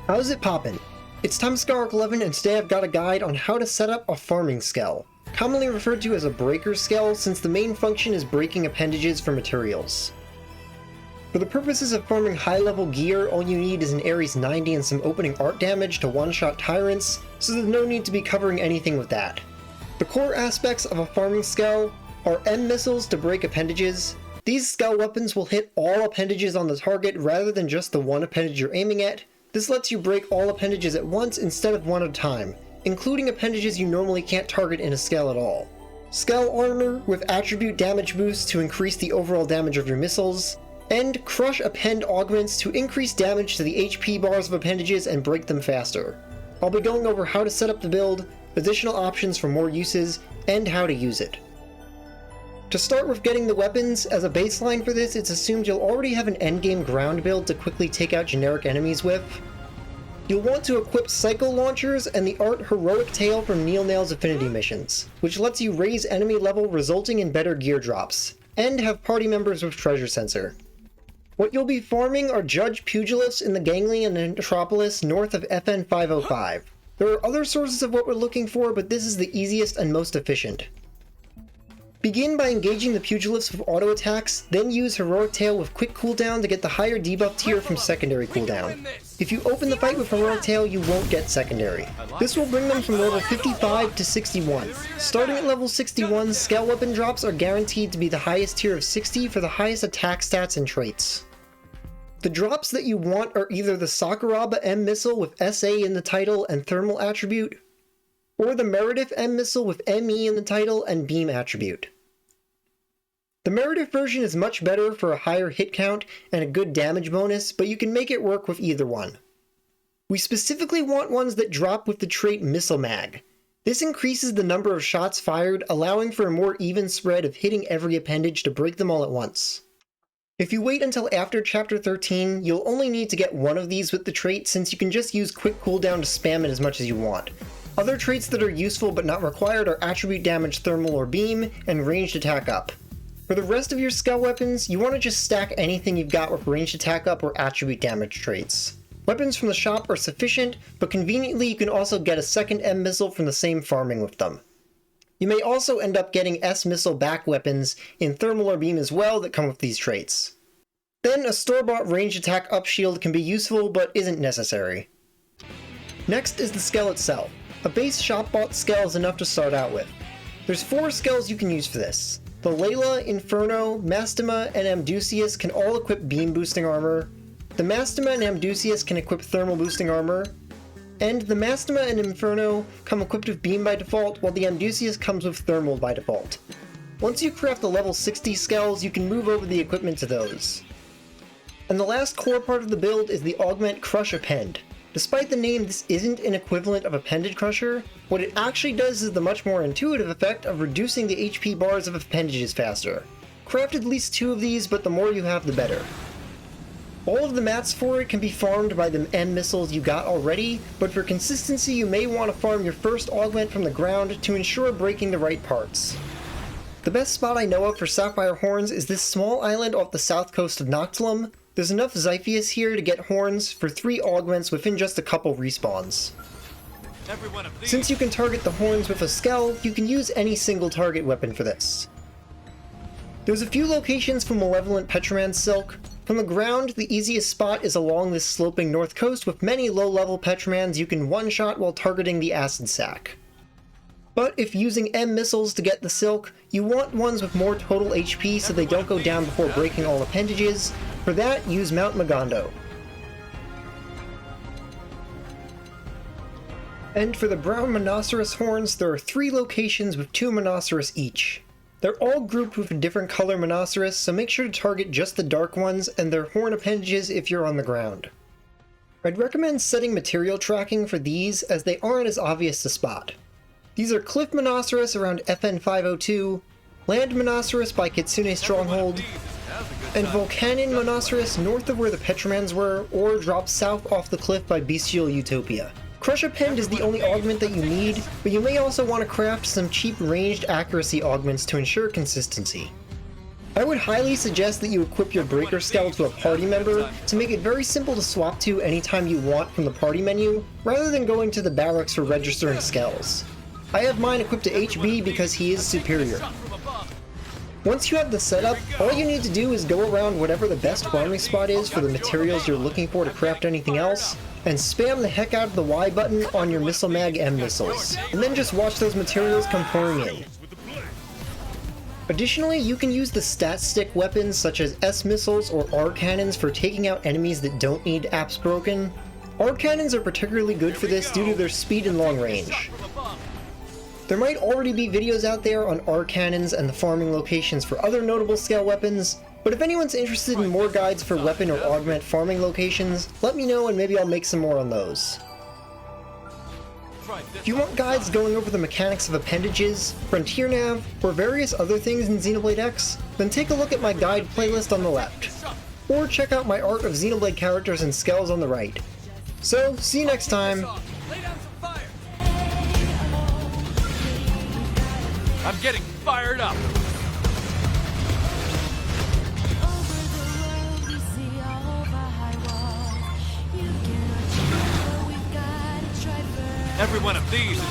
How's it poppin'? It's time to Skell 11 and today I've got a guide on how to set up a farming Skell, commonly referred to as a breaker Skell since the main function is breaking appendages for materials. For the purposes of farming high-level gear, all you need is an Ares 90 and some opening art damage to one-shot tyrants, so there's no need to be covering anything with that. The core aspects of a farming Skell are M missiles to break appendages. These Skell weapons will hit all appendages on the target rather than just the one appendage you're aiming at. This lets you break all appendages at once instead of one at a time, including appendages you normally can't target in a Skell at all. Skell armor with attribute damage boosts to increase the overall damage of your missiles, and Crush APPEND augments to increase damage to the HP bars of appendages and break them faster. I'll be going over how to set up the build, additional options for more uses, and how to use it. To start with getting the weapons, as a baseline for this, it's assumed you'll already have an endgame ground build to quickly take out generic enemies with. You'll want to equip Cycle Launchers and the art Heroic Tail from Neil Nail's Affinity missions, which lets you raise enemy level resulting in better gear drops, and have party members with Treasure Sensor. What you'll be farming are Judge Pugilists in the Ganglion and Metropolis north of FN 505. There are other sources of what we're looking for, but this is the easiest and most efficient. Begin by engaging the Pugilists with auto attacks, then use Heroic Tail with quick cooldown to get the higher debuff tier from secondary cooldown. If you open the fight with Heroic Tail, you won't get secondary. This will bring them from level 55 to 61. Starting at level 61, Skell weapon drops are guaranteed to be the highest tier of 60 for the highest attack stats and traits. The drops that you want are either the Sakuraba M missile with SA in the title and thermal attribute, or the Meredith M missile with ME in the title and beam attribute. The Meredith version is much better for a higher hit count and a good damage bonus, but you can make it work with either one. We specifically want ones that drop with the trait Missile Mag. This increases the number of shots fired, allowing for a more even spread of hitting every appendage to break them all at once. If you wait until after Chapter 13, you'll only need to get one of these with the trait since you can just use quick cooldown to spam it as much as you want. Other traits that are useful but not required are attribute damage thermal or beam, and ranged attack up. For the rest of your Skell weapons, you want to just stack anything you've got with ranged attack up or attribute damage traits. Weapons from the shop are sufficient, but conveniently you can also get a second M missile from the same farming with them. You may also end up getting S missile back weapons in thermal or beam as well that come with these traits. Then a store-bought ranged attack up shield can be useful but isn't necessary. Next is the Skell itself. A base shop-bought Skell is enough to start out with. There's 4 Skells you can use for this. The Layla, Inferno, Mastema, and Amdusius can all equip beam boosting armor. The Mastema and Amdusius can equip thermal boosting armor. And the Mastema and Inferno come equipped with beam by default, while the Amdusius comes with thermal by default. Once you craft the level 60 Skells, you can move over the equipment to those. And the last core part of the build is the augment Crush APPEND. Despite the name, this isn't an equivalent of Appendage Crusher. What it actually does is the much more intuitive effect of reducing the HP bars of appendages faster. Craft at least 2 of these, but the more you have the better. All of the mats for it can be farmed by the M missiles you got already, but for consistency you may want to farm your first augment from the ground to ensure breaking the right parts. The best spot I know of for Sapphire Horns is this small island off the south coast of Noxlum. There's enough Xiphias here to get horns for 3 augments within just a couple respawns. Since you can target the horns with a Skell, you can use any single target weapon for this. There's a few locations for Malevolent Petraman's Silk. From the ground, the easiest spot is along this sloping north coast with many low-level Petramans you can one-shot while targeting the Acid Sack. But if using M missiles to get the Silk, you want ones with more total HP so they don't go down before breaking all appendages. For that, use Mount Magondo. And for the brown Monoceros horns, there are 3 locations with 2 Monoceros each. They're all grouped with a different color Monoceros, so make sure to target just the dark ones and their horn appendages if you're on the ground. I'd recommend setting material tracking for these as they aren't as obvious to spot. These are Cliff Monoceros around FN 502, Land Monoceros by Kitsune Stronghold, and Volcanon Monoceros north of where the Petramans were, or drop south off the cliff by Bestial Utopia. Crush APPEND is the only augment that you need, but you may also want to craft some cheap ranged accuracy augments to ensure consistency. I would highly suggest that you equip your Breaker Skell to a party member to make it very simple to swap to anytime you want from the party menu, rather than going to the barracks for registering Skells. I have mine equipped to HB because he is superior. Once you have the setup, all you need to do is go around whatever the best farming spot is for the materials you're looking for to craft anything else, and spam the heck out of the Y button on your Missile Mag M missiles, and then just watch those materials come pouring in. Additionally, you can use the stat stick weapons such as S missiles or R cannons for taking out enemies that don't need apps broken. R cannons are particularly good for this due to their speed and long range. There might already be videos out there on R cannons and the farming locations for other notable scale weapons, but if anyone's interested in more guides for weapon or augment farming locations, let me know and maybe I'll make some more on those. If you want guides going over the mechanics of appendages, Frontier Nav, or various other things in Xenoblade X, then take a look at my guide playlist on the left, or check out my art of Xenoblade characters and Skells on the right. So, see you next time! I'm getting fired up! Every one of these